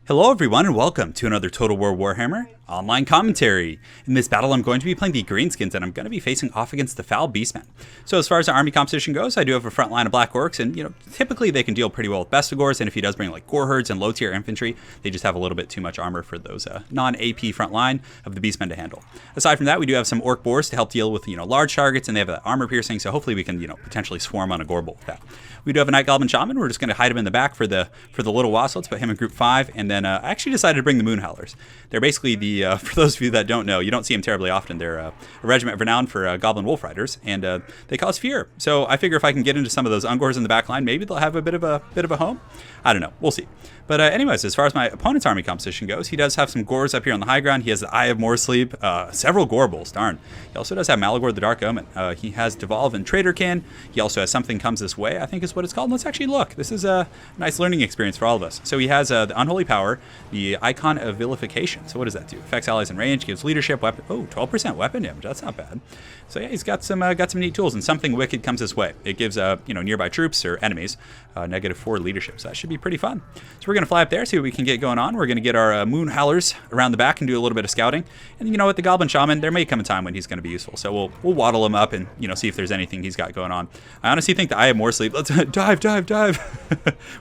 Hello everyone and welcome to another Total War Warhammer online commentary. In this battle I'm going to be playing the Greenskins and I'm going to be facing off against the foul beastmen. So as far as the army composition goes, I do have a front line of black orcs and typically they can deal pretty well with Bestigors, and if he does bring like gore herds and low tier infantry, they just have a little bit too much armor for those non-AP front line of the beastmen to handle. Aside from that, we do have some orc boars to help deal with large targets, and they have that armor piercing, so hopefully we can potentially swarm on a gore bolt with that. We do have a Night Goblin Shaman. We're just going to hide him in the back for the little while, so let's put him in group 5. And then I actually decided to bring the Moon Howlers. They're basically the, for those of you that don't know, you don't see them terribly often. They're a regiment renowned for Goblin Wolf Riders, and they cause fear. So I figure if I can get into some of those Ungors in the back line, maybe they'll have a bit of a home. I don't know. We'll see. But anyways, as far as my opponent's army composition goes, he does have some Gores up here on the high ground. He has the Eye of Morsleep, several Gore Bulls, darn. He also does have Malagor the Dark Omen. He has Devolve and Traderkin. He also has Something Comes This Way, I think is what it's called. Let's actually look. This is a nice learning experience for all of us. So he has the Unholy Power, the Icon of Vilification. So what does that do? Affects allies in range, gives leadership, weapon. Oh, 12% weapon damage. That's not bad. So yeah, he's got some neat tools, and Something Wicked Comes This Way. It gives nearby troops or enemies -4 leadership. So that should be pretty fun. So we're going to fly up there, see what we can get going on. We're going to get our Moon Howlers around the back and do a little bit of scouting. And you know what, the Goblin Shaman, there may come a time when he's going to be useful. So we'll waddle him up and see if there's anything he's got going on. I honestly think the Eye of Morsleep. Let's dive.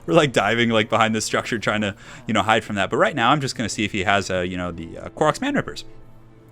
We're like diving like behind this structure, trying to hide from that. But right now, I'm just going to see if he has the Koroks Man Rippers.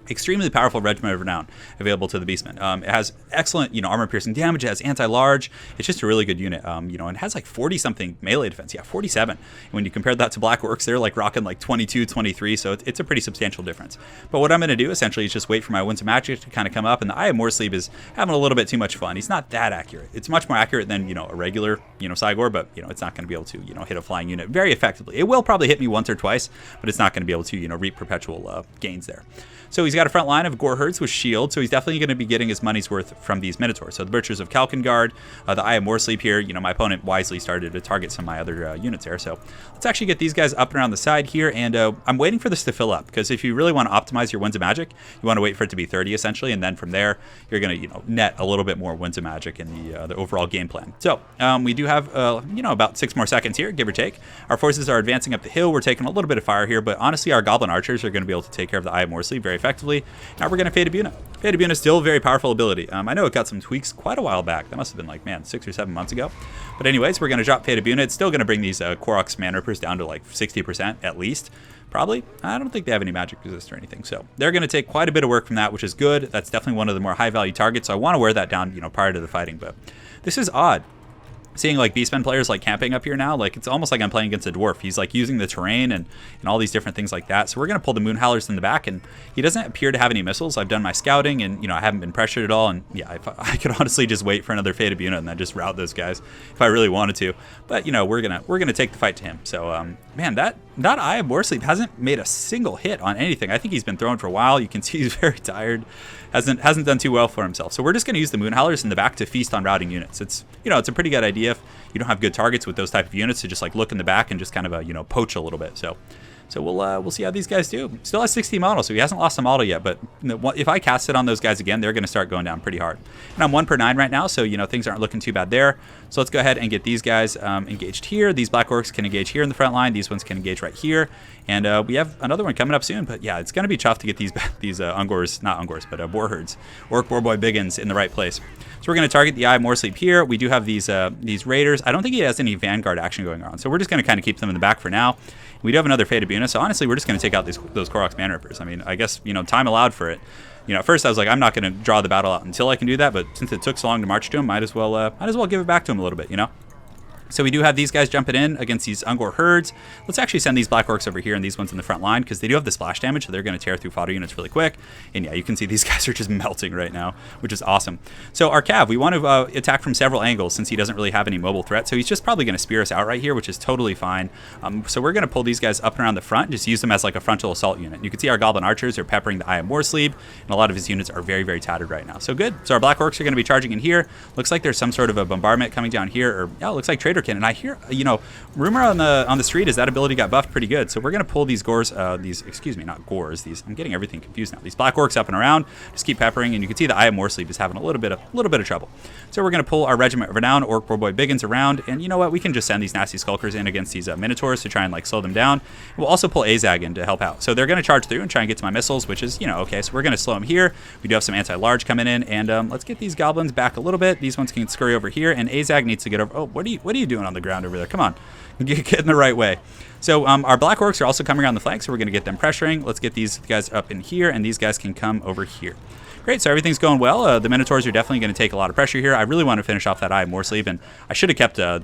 Extremely powerful regiment of renown available to the beastmen. It has excellent, armor piercing damage. It has anti-large. It's just a really good unit. And it has like 40 something melee defense. Yeah, 47. And when you compare that to black orcs, they're like rocking like 22, 23. So it's a pretty substantial difference. But what I'm going to do essentially is just wait for my Winds of Magic to kind of come up. And the Eye of Morsleep is having a little bit too much fun. He's not that accurate. It's much more accurate than a regular Cygor, but it's not going to be able to hit a flying unit very effectively. It will probably hit me once or twice, but it's not going to be able to reap perpetual gains there. So he's got a front line of Gore Herds with shield, so he's definitely going to be getting his money's worth from these Minotaurs. So the Butchers of Kalkengard, the Eye of Morsleep here. My opponent wisely started to target some of my other units there. So let's actually get these guys up and around the side here, and I'm waiting for this to fill up, because if you really want to optimize your Winds of Magic, you want to wait for it to be 30 essentially, and then from there you're going to net a little bit more Winds of Magic in the overall game plan. So we do have about 6 more seconds here, give or take. Our forces are advancing up the hill. We're taking a little bit of fire here, but honestly our Goblin Archers are going to be able to take care of the Eye of Morsleep very effectively. Now we're going to Fade Abuna. Fade Abuna is still a very powerful ability. I know it got some tweaks quite a while back. That must have been like, 6 or 7 months ago. But anyways, we're going to drop Fade Abuna. It's still going to bring these Koroks Man Rippers down to like 60% at least. Probably. I don't think they have any magic resist or anything. So they're going to take quite a bit of work from that, which is good. That's definitely one of the more high value targets. So I want to wear that down, prior to the fighting. But this is odd. Seeing like beastmen players like camping up here now, like it's almost like I'm playing against a dwarf. He's like using the terrain and all these different things like that. So we're gonna pull the Moon Howlers in the back, and he doesn't appear to have any missiles. I've done my scouting, and I haven't been pressured at all. And yeah, I could honestly just wait for another Fade Abuna and then just rout those guys if I really wanted to. But we're gonna take the fight to him. So man, that Eye of Morsleep hasn't made a single hit on anything. I think he's been thrown for a while. You can see he's very tired. Hasn't done too well for himself. So we're just going to use the Moon Howlers in the back to feast on routing units. It's it's a pretty good idea if you don't have good targets with those type of units to just like look in the back and just kind of poach a little bit. So we'll see how these guys do. Still has 60 models, so he hasn't lost a model yet. But if I cast it on those guys again, they're going to start going down pretty hard. And I'm 1 per 9 right now, so things aren't looking too bad there. So let's go ahead and get these guys engaged here. These Black Orcs can engage here in the front line. These ones can engage right here. And we have another one coming up soon. But yeah, it's going to be tough to get these Ungors, not Ungors, but Boar Herds, Orc Boar Boy Biggins in the right place. So we're going to target the Eye of Morsleep here. We do have these Raiders. I don't think he has any Vanguard action going on. So we're just going to kind of keep them in the back for now. We do have another Fade Abuna, so honestly, we're just going to take out those Koroks Man Rippers. I mean, I guess, time allowed for it. At first I was like, I'm not going to draw the battle out until I can do that, but since it took so long to march to him, might as well give it back to him a little bit, So we do have these guys jumping in against these Ungor herds. Let's actually send these Black Orcs over here and these ones in the front line, because they do have the splash damage, so they're going to tear through fodder units really quick. And yeah, you can see these guys are just melting right now, which is awesome. So our Cav, we want to attack from several angles since he doesn't really have any mobile threat. So he's just probably going to spear us out right here, which is totally fine. So we're going to pull these guys up and around the front and just use them as like a frontal assault unit. You can see our Goblin Archers are peppering the Eye of Morsleep, and a lot of his units are very, very tattered right now. So good. So our Black Orcs are going to be charging in here. Looks like there's some sort of a bombardment coming down here, or yeah, it looks like Trader Thunderkin, and I hear, rumor on the street is that ability got buffed pretty good. So we're gonna pull these gores, not gores. I'm getting everything confused now. These black orcs up and around, just keep peppering, and you can see the Eye of Morsleep is having a little bit of trouble. So we're gonna pull our Regiment of Renown, Orc Boy Biggins around, and you know what? We can just send these nasty skulkers in against these Minotaurs to try and like slow them down. We'll also pull AZHAG in to help out. So they're gonna charge through and try and get to my missiles, which is okay. So we're gonna slow them here. We do have some anti-large coming in, and let's get these goblins back a little bit. These ones can scurry over here, and AZHAG needs to get over. Oh, what are you doing on the ground over there? Come on, get in the right way. So our black orcs are also coming around the flank, so we're gonna get them pressuring. Let's get these guys up in here, and these guys can come over here. Great, so everything's going well. The Minotaurs are definitely going to take a lot of pressure here. I really want to finish off that Eye of Morsleep, and I should have kept, the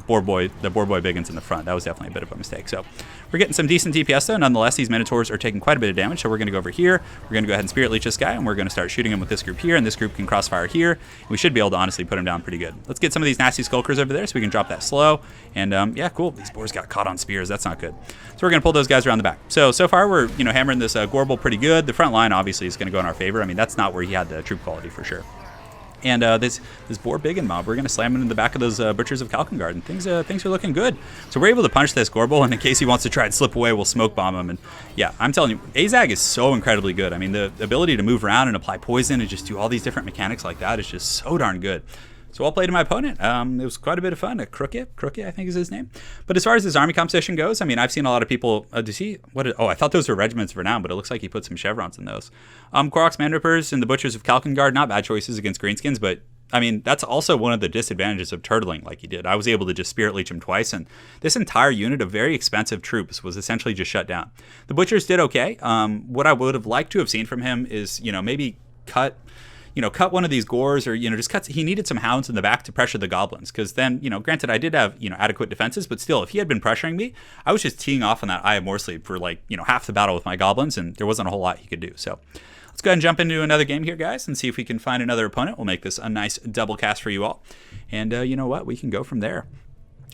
Boar Boy Biggins in the front. That was definitely a bit of a mistake. So we're getting some decent DPS though. Nonetheless, these Minotaurs are taking quite a bit of damage. So we're going to go over here. We're going to go ahead and Spirit Leech this guy, and we're going to start shooting him with this group here, and this group can crossfire here. We should be able to honestly put him down pretty good. Let's get some of these nasty skulkers over there so we can drop that slow. And yeah, cool. These boars got caught on spears. That's not good. So we're going to pull those guys around the back. So far we're hammering this Gorbel pretty good. The front line obviously is going to go in our favor. I mean, that's not where he had the troop quality for sure. And this Boar Biggin mob, we're going to slam him in the back of those Butchers of Kalkengard, and things are looking good. So we're able to punch this Gorbel, and in case he wants to try and slip away, we'll smoke bomb him. And yeah, I'm telling you, AZHAG is so incredibly good. I mean, the ability to move around and apply poison and just do all these different mechanics like that is just so darn good. So well played to my opponent. It was quite a bit of fun. Crooked, I think is his name. But as far as this army composition goes, I mean, I've seen a lot of people. I thought those were regiments of renown, but it looks like he put some chevrons in those. Koroks, Manrippers, and the Butchers of Kalkengard, not bad choices against Greenskins, but I mean, that's also one of the disadvantages of turtling like he did. I was able to just Spirit Leech him twice, and this entire unit of very expensive troops was essentially just shut down. The Butchers did okay. What I would have liked to have seen from him is, maybe cut one of these gores, or, just cuts. He needed some hounds in the back to pressure the goblins. Because then, granted, I did have, adequate defenses, but still, if he had been pressuring me, I was just teeing off on that Eye of Morsleep for half the battle with my goblins, and there wasn't a whole lot he could do. So let's go ahead and jump into another game here, guys, and see if we can find another opponent. We'll make this a nice double cast for you all. And you know what? We can go from there.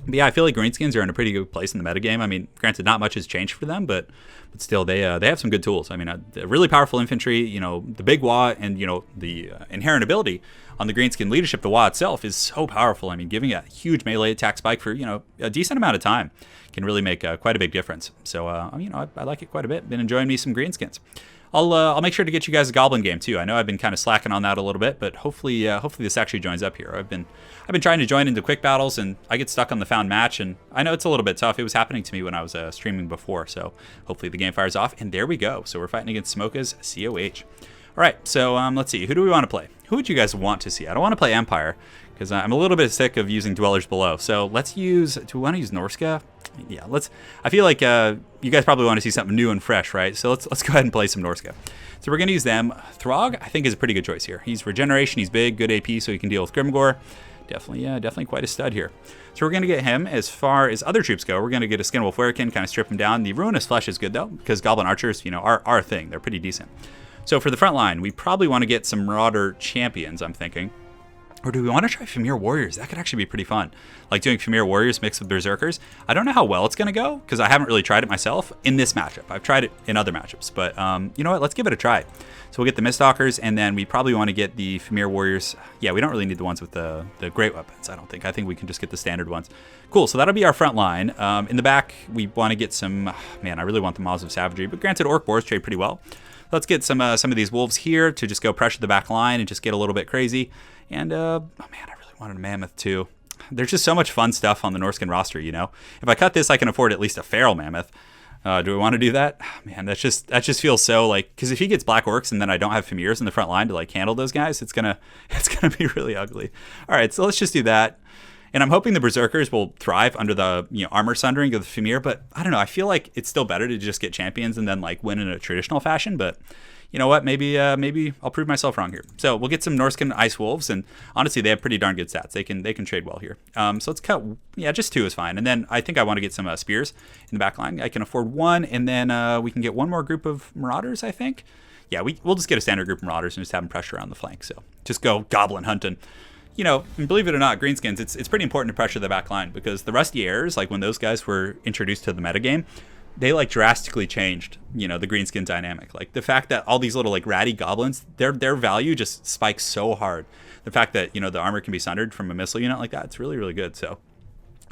But yeah, I feel like Greenskins are in a pretty good place in the metagame. I mean, granted, not much has changed for them, but still, they have some good tools. I mean, really powerful infantry, the big Wa, and, the inherent ability on the Greenskin leadership, the Wa itself, is so powerful. I mean, giving a huge melee attack spike for, a decent amount of time can really make quite a big difference. So, I like it quite a bit. Been enjoying me some Greenskins. I'll make sure to get you guys a Goblin game too. I know I've been kind of slacking on that a little bit, but hopefully this actually joins up here. I've been trying to join into quick battles, and I get stuck on the found match, and I know it's a little bit tough. It was happening to me when I was streaming before, so hopefully the game fires off, and there we go. So we're fighting against Smoka's COH. All right, so let's see. Who do we want to play? Who would you guys want to see? I don't want to play Empire because I'm a little bit sick of using Dwellers Below. So let's use. Do we want to use Norsca? Yeah, let's. I feel like you guys probably want to see something new and fresh, right? So let's go ahead and play some Norsca. So we're gonna use them. Throg, I think, is a pretty good choice here. He's regeneration. He's big, good AP, so he can deal with Grimgore. Definitely quite a stud here. So we're going to get him. As far as other troops go, we're going to get a Skinwolf Werekin, kind of strip him down. The Ruinous Flesh is good, though, because Goblin Archers, are a thing. They're pretty decent. So for the front line, we probably want to get some Marauder Champions, I'm thinking. Or do we want to try Famir Warriors? That could actually be pretty fun. Like doing Famir Warriors mixed with Berserkers. I don't know how well it's going to go, because I haven't really tried it myself in this matchup. I've tried it in other matchups, but you know what? Let's give it a try. So we'll get the Miststalkers, and then we probably want to get the Famir Warriors. Yeah, we don't really need the ones with the great weapons, I don't think. I think we can just get the standard ones. Cool, so that'll be our front line. In the back, we want to get some... Man, I really want the Maws of Savagery, but granted, Orc Boars trade pretty well. Let's get some of these Wolves here to just go pressure the back line and just get a little bit crazy. And, oh man, I really wanted a Mammoth too. There's just so much fun stuff on the Norscan roster, If I cut this, I can afford at least a Feral Mammoth. Do we want to do that? Man, that just feels so like, because if he gets Black Orcs and then I don't have Famirs in the front line to like handle those guys, it's gonna be really ugly. All right, so let's just do that. And I'm hoping the Berserkers will thrive under the armor sundering of the Famir, but I don't know. I feel like it's still better to just get champions and then like win in a traditional fashion. But you know what? Maybe I'll prove myself wrong here. So we'll get some Norscan Ice Wolves, and honestly, they have pretty darn good stats. They can trade well here. So let's cut. Yeah, just 2 is fine. And then I think I want to get some Spears in the back line. I can afford 1, and then we can get 1 more group of Marauders, I think. Yeah, we'll just get a standard group of Marauders and just have them pressure on the flank. So just go Goblin hunting. And believe it or not, Greenskins, it's pretty important to pressure the back line, because the Rusty Heirs, like when those guys were introduced to the metagame, they like drastically changed, the Greenskin dynamic. Like the fact that all these little like ratty goblins, their value just spikes so hard. The fact that, the armor can be sundered from a missile unit like that, it's really, really good. So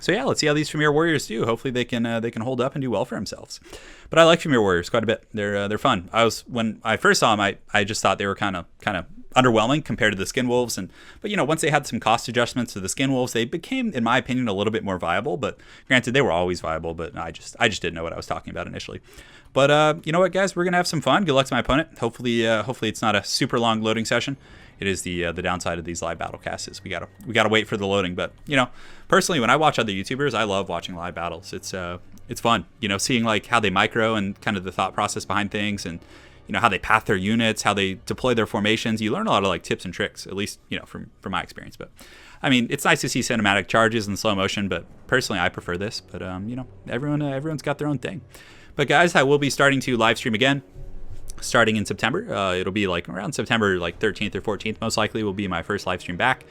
So yeah, let's see how these Premier Warriors do. Hopefully they can hold up and do well for themselves. But I like Premier Warriors quite a bit. They're fun. When I first saw them, I just thought they were kind of underwhelming compared to the Skin Wolves, but you know, once they had some cost adjustments to the Skin Wolves, they became, in my opinion, a little bit more viable. But granted, they were always viable, but I just didn't know what I was talking about initially. But you know what, guys, we're gonna have some fun. Good luck to my opponent. Hopefully it's not a super long loading session. It is the downside of these live battlecasts is we gotta wait for the loading. But you know, personally, when I watch other YouTubers, I love watching live battles. It's fun, you know, seeing like how they micro and kind of the thought process behind things, and you know how they path their units, how they deploy their formations. You learn a lot of like tips and tricks, at least you know from my experience. But I mean, it's nice to see cinematic charges and slow motion, but personally, I prefer this. But you know, everyone's got their own thing. But guys, I will be starting to live stream again. Starting in September. It'll be like around September like 13th or 14th most likely will be my first live stream back,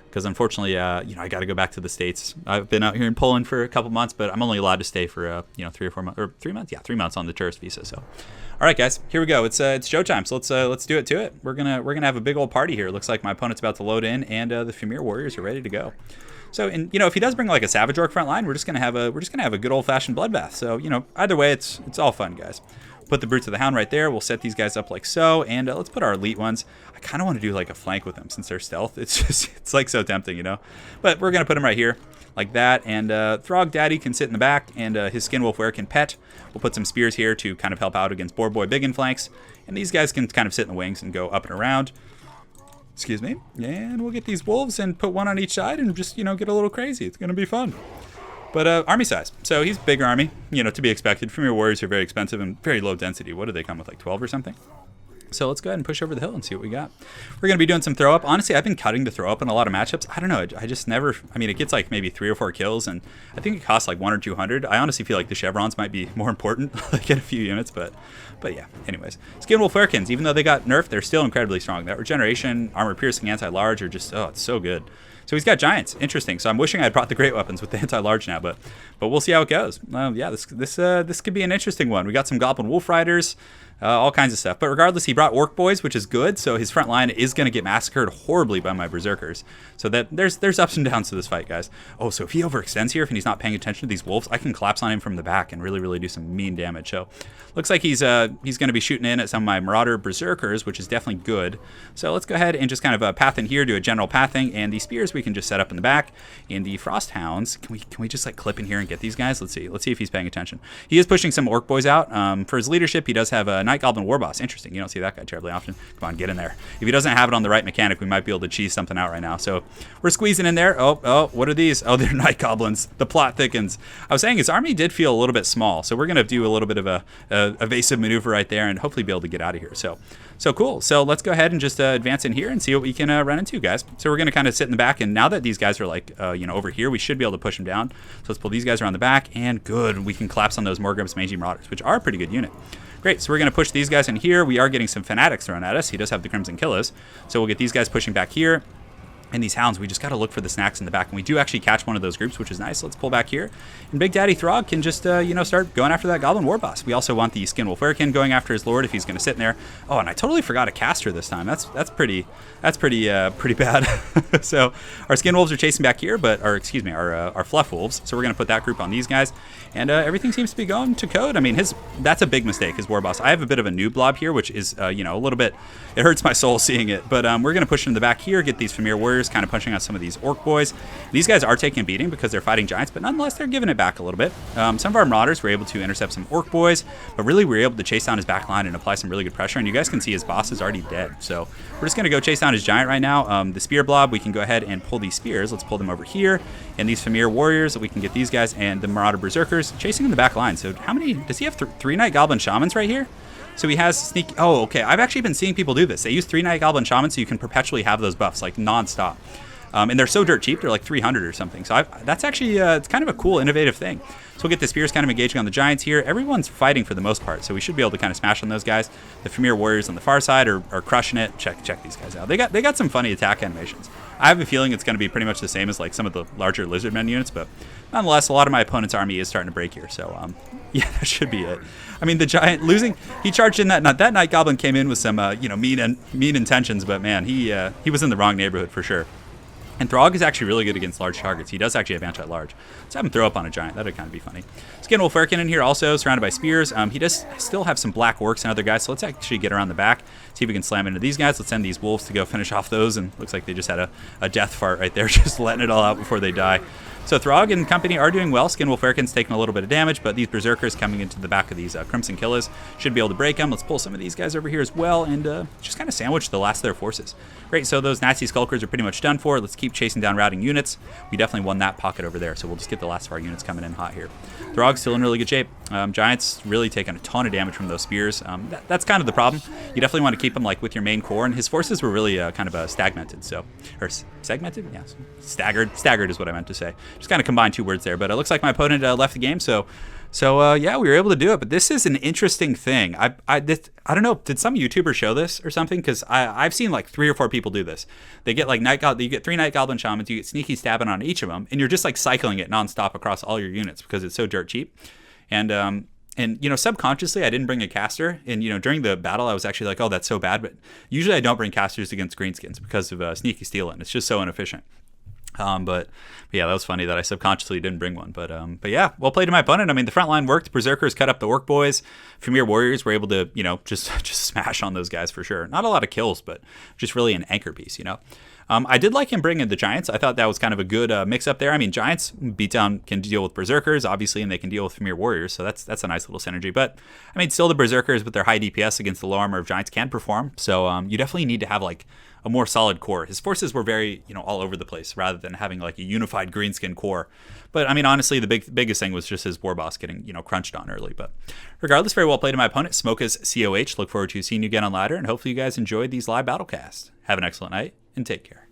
because unfortunately you know, I got to go back to the States. I've been out here in Poland for a couple months, but I'm only allowed to stay for you know 3 months on the tourist visa. So all right, guys, here we go. It's showtime, so let's do it to it. We're gonna have a big old party here. It looks like my opponent's about to load in, and the Premier Warriors are ready to go. So, and you know, if he does bring like a Savage Orc front line, we're just gonna have a good old fashioned bloodbath. So you know, either way, it's all fun, guys. Put the Brutes of the Hound right there. We'll set these guys up like so, and let's put our elite ones. I kind of want to do like a flank with them since they're stealth. It's like so tempting, you know. But we're gonna put them right here like that, and Throg Daddy can sit in the back, and his Skin Wolf Wear can pet. We'll put some spears here to kind of help out against Boar Boy Big in flanks, and these guys can kind of sit in the wings and go up and around. Excuse me. And we'll get these wolves and put one on each side and just, you know, get a little crazy. It's gonna be fun. But army size. So he's bigger army, you know, to be expected. Premier Warriors are very expensive and very low density. What do they come with, like 12 or something? So let's go ahead and push over the hill and see what we got. We're going to be doing some throw up. Honestly, I've been cutting the throw up in a lot of matchups. I don't know. I just never, I mean, it gets like maybe 3 or 4 kills, and I think it costs like 1 or 200. I honestly feel like the chevrons might be more important, like in a few units, but yeah. Anyways, Skin Wolf Wearkins, even though they got nerfed, they're still incredibly strong. That regeneration, armor piercing, anti-large are just, oh, it's so good. So he's got giants. Interesting. So I'm wishing I'd brought the great weapons with the anti-large now, but we'll see how it goes. Yeah, this could be an interesting one. We got some Goblin Wolf Riders, all kinds of stuff. But regardless, he brought Orc Boys, which is good. So his front line is going to get massacred horribly by my Berserkers. So that there's ups and downs to this fight, guys. Oh, so if he overextends here, if he's not paying attention to these wolves, I can collapse on him from the back and really do some mean damage. So looks like he's going to be shooting in at some of my Marauder Berserkers, which is definitely good. So let's go ahead and just kind of path in here, do a general pathing, and the spears we can just set up in the back. And the Frost Hounds, can we just like clip in here and get these guys? Let's see if he's paying attention. He is pushing some Orc Boys out. For his leadership, he does have a Night Goblin Warboss. Interesting. You don't see that guy terribly often. Come on, get in there. If he doesn't have it on the right mechanic, we might be able to cheese something out right now. So we're squeezing in there. Oh, what are these? Oh, they're Night Goblins. The plot thickens. I was saying his army did feel a little bit small, so we're going to do a little bit of a evasive maneuver right there and hopefully be able to get out of here. So cool. So let's go ahead and just advance in here and see what we can run into, guys. So we're going to kind of sit in the back, and now that these guys are like, you know, over here, we should be able to push them down. So let's pull these guys around the back, and good. We can collapse on those Morgrim's Mangy Marauders, which are a pretty good unit. Great, so we're going to push these guys in here. We are getting some Fanatics thrown at us. He does have the Crimson Killers. So we'll get these guys pushing back here. And these hounds, we just got to look for the snacks in the back. And we do actually catch one of those groups, which is nice. Let's pull back here. And Big Daddy Throg can just, you know, start going after that Goblin Warboss. We also want the Skin Wolf Wearkin going after his lord if he's going to sit in there. Oh, and I totally forgot a caster this time. That's pretty bad. So our Skin Wolves are chasing back here, but, or excuse me, our Fluff Wolves. So we're going to put that group on these guys. And everything seems to be going to code. I mean, that's a big mistake, his Warboss. I have a bit of a noob blob here, which is, you know, a little bit, it hurts my soul seeing it. But we're going to push into the back here, get these Familiar Warriors kind of punching out some of these Orc Boys. These guys are taking a beating because they're fighting giants, but nonetheless, they're giving it back a little bit. Some of our Marauders were able to intercept some Orc Boys, but really we were able to chase down his back line and apply some really good pressure. And you guys can see his boss is already dead. So we're just going to go chase down his giant right now. The Spear Blob, we can go ahead and pull these spears. Let's pull them over here. And these Familiar Warriors, we can get these guys and the Marauder Berserkers chasing in the back line. So how many, does he have 3 Night Goblin Shamans right here? So he has sneak, oh, okay. I've actually been seeing people do this. They use 3 Night Goblin Shamans so you can perpetually have those buffs, like non-stop. And they're so dirt cheap, they're like 300 or something. So that's actually, it's kind of a cool, innovative thing. So we'll get the spears kind of engaging on the giants here. Everyone's fighting for the most part, so we should be able to kind of smash on those guys. The Familiar Warriors on the far side are crushing it. Check these guys out. They got some funny attack animations. I have a feeling it's going to be pretty much the same as like some of the larger Lizardmen units, but nonetheless, a lot of my opponent's army is starting to break here. So yeah, that should be it. I mean, the giant losing, he charged in that Night Goblin came in with some you know, mean intentions, but man, he was in the wrong neighborhood for sure. And Throg is actually really good against large targets. He does actually advantage at large. Let's have him throw up on a giant. That'd kind of be funny. Skinwolf Erkin in here also, surrounded by spears. He does still have some black orcs and other guys, so let's actually get around the back, see if we can slam into these guys. Let's send these wolves to go finish off those, and looks like they just had a death fart right there, just letting it all out before they die. So Throg and company are doing well. Skinwolf Erkin's taking a little bit of damage, but these Berserkers coming into the back of these Crimson Killers should be able to break them. Let's pull some of these guys over here as well and just kind of sandwich the last of their forces. Great, so those nasty Skulkers are pretty much done for. Let's keep chasing down routing units. We definitely won that pocket over there, so we'll just get the last of our units coming in hot here. Throg's still in really good shape. Giants really taking a ton of damage from those spears. That's kind of the problem. You definitely want to keep him like with your main core, and his forces were really kind of stagmented, or segmented? Yeah, staggered is what I meant to say. Just kind of combined two words there, but it looks like my opponent left the game, so yeah, we were able to do it. But this is an interesting thing. I don't know, did some YouTuber show this or something? Because I've seen like 3 or 4 people do this. They get like you get 3 Night Goblin Shamans, you get sneaky stabbing on each of them, and you're just like cycling it nonstop across all your units because it's so dirt cheap. And you know, subconsciously I didn't bring a caster, and you know, during the battle I was actually like, oh, that's so bad. But usually I don't bring casters against Greenskins because of sneaky stealing. It's just so inefficient. But yeah, that was funny that I subconsciously didn't bring one. But yeah, well played to my opponent. I mean, the front line worked. Berserkers cut up the Orc boys. Premier Warriors were able to, you know, just smash on those guys for sure. Not a lot of kills, but just really an anchor piece, you know. I did like him bringing the Giants. I thought that was kind of a good mix up there. I mean, Giants beatdown can deal with Berserkers, obviously, and they can deal with Premier Warriors, so that's a nice little synergy. But, I mean, still the Berserkers with their high DPS against the low armor of Giants can perform, so you definitely need to have, like, a more solid core. His forces were very, you know, all over the place rather than having, like, a unified Greenskin core. But, I mean, honestly, the biggest thing was just his War Boss getting, you know, crunched on early. But regardless, very well played to my opponent, Smokas COH. Look forward to seeing you again on Ladder, and hopefully you guys enjoyed these live Battlecast. Have an excellent night, and take care.